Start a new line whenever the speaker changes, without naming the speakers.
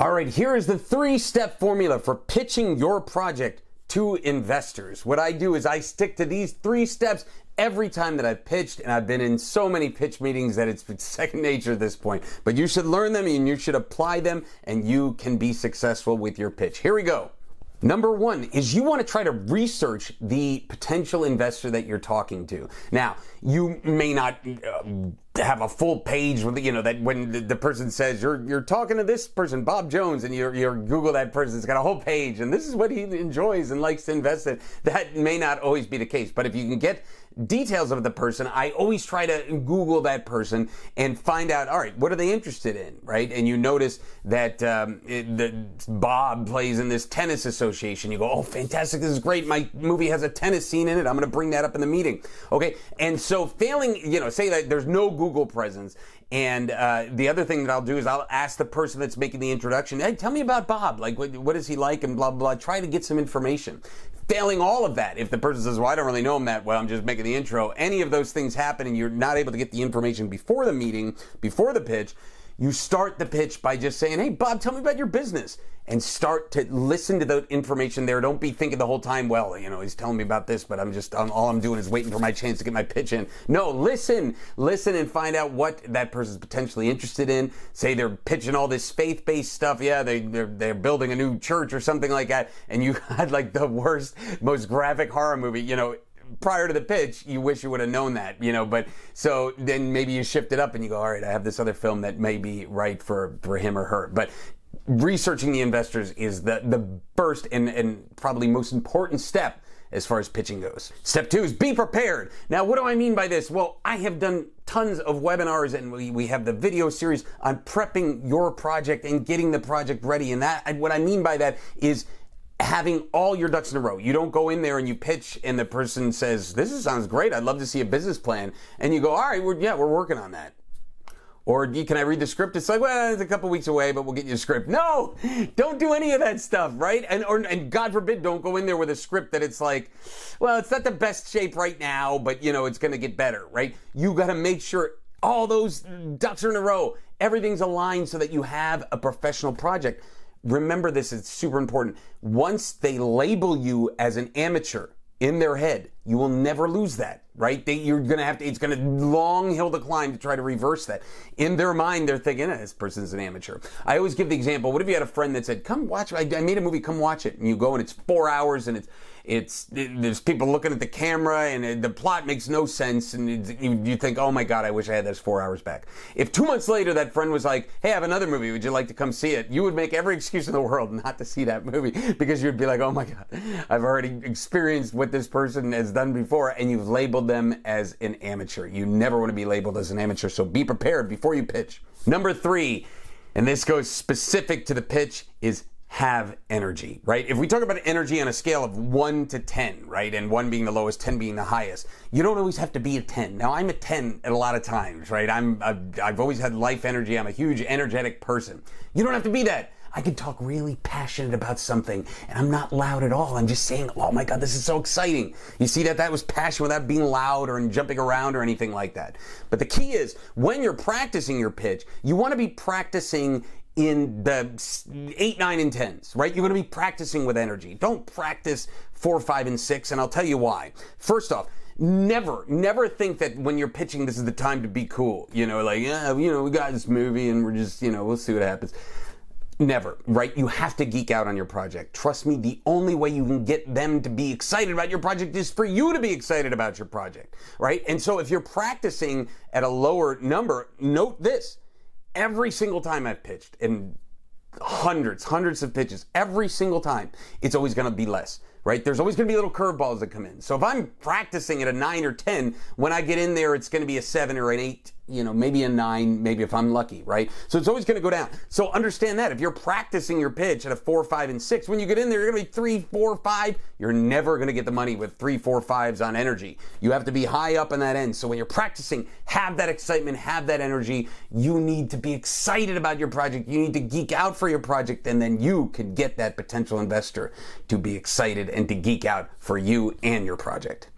All right, here is the 3-step formula for pitching your project to investors. What I do is I stick to these 3 steps every time that I've pitched, and I've been in so many pitch meetings that it's second nature at this point. But you should learn them and you should apply them, and you can be successful with your pitch. Here we go. Number 1 is you want to try to research the potential investor that you're talking to. Now, you may not have a full page with, that when the person says you're talking to this person, Bob Jones, and you Google that person, it's got a whole page, and this is what he enjoys and likes to invest in. That may not always be the case, but if you can get details of the person, I always try to Google that person and find out, all right, what are they interested in, right? And you notice that Bob plays in this tennis association. You go, oh, fantastic, this is great. My movie has a tennis scene in it. I'm going to bring that up in the meeting. Okay, and so failing, say that there's no Google presence. And the other thing that I'll do is I'll ask the person that's making the introduction, hey, tell me about Bob. Like, what is he like, and blah, blah, blah. Try to get some information. Failing all of that, if the person says, well, I don't really know him that well, I'm just making the intro, any of those things happen and you're not able to get the information before the meeting, before the pitch, you start the pitch by just saying, hey, Bob, tell me about your business, and start to listen to the information there. Don't be thinking the whole time, well, he's telling me about this, but all I'm doing is waiting for my chance to get my pitch in. No, listen and find out what that person's potentially interested in. Say they're pitching all this faith-based stuff. Yeah, they're building a new church or something like that, and you had like the worst, most graphic horror movie, prior to the pitch, you wish you would have known that, but so then maybe you shift it up and you go, all right, I have this other film that may be right for him or her. But researching the investors is the first and probably most important step as far as pitching goes. Step 2 is be prepared. Now, what do I mean by this? Well, I have done tons of webinars, and we have the video series on prepping your project and getting the project ready. And what I mean by that is having all your ducks in a row. You don't go in there and you pitch and the person says, this sounds great, I'd love to see a business plan. And you go, all right, we're working on that. Or can I read the script? It's like, well, it's a couple weeks away, but we'll get you a script. No, don't do any of that stuff, right? And God forbid, don't go in there with a script that it's like, well, it's not the best shape right now, but it's going to get better, right? You got to make sure all those ducks are in a row. Everything's aligned so that you have a professional project. Remember this, it's super important. Once they label you as an amateur in their head, you will never lose that, right? It's gonna long hill to climb to try to reverse that. In their mind, they're thinking, this person's an amateur. I always give the example, what if you had a friend that said, come watch, I made a movie, come watch it. And you go and it's 4 hours and there's people looking at the camera and the plot makes no sense, and you think, oh my God, I wish I had those 4 hours back. If 2 months later that friend was like, hey, I have another movie, would you like to come see it? You would make every excuse in the world not to see that movie, because you'd be like, oh my God, I've already experienced what this person has done before, and you've labeled them as an amateur. You never want to be labeled as an amateur, so be prepared before you pitch. Number 3, and this goes specific to the pitch, is have energy, right? If we talk about energy on a scale of 1 to 10, right? And 1 being the lowest, 10 being the highest, you don't always have to be a 10. Now, I'm a 10 at a lot of times, right? I've always had life energy. I'm a huge energetic person. You don't have to be that. I can talk really passionate about something, and I'm not loud at all. I'm just saying, oh my God, this is so exciting. You see that was passion without being loud or jumping around or anything like that. But the key is, when you're practicing your pitch, you want to be practicing in the 8, 9, and 10s, right? You're going to be practicing with energy. Don't practice 4, 5, and 6, and I'll tell you why. First off, never think that when you're pitching, this is the time to be cool. We got this movie and we're just, we'll see what happens. Never, right? You have to geek out on your project. Trust me, the only way you can get them to be excited about your project is for you to be excited about your project, right? And so if you're practicing at a lower number, note this. Every single time I've pitched, and hundreds of pitches, every single time, it's always going to be less, right? There's always going to be little curveballs that come in. So if I'm practicing at a 9 or 10, when I get in there, it's going to be a 7 or an 8, maybe a 9, maybe if I'm lucky, right? So it's always going to go down. So understand that. If you're practicing your pitch at a 4, 5, and 6, when you get in there, you're going to be 3, 4, 5. You're never going to get the money with 3, 4, 5s on energy. You have to be high up in that end. So when you're practicing, have that excitement, have that energy. You need to be excited about your project. You need to geek out for your project, and then you can get that potential investor to be excited and to geek out for you and your project.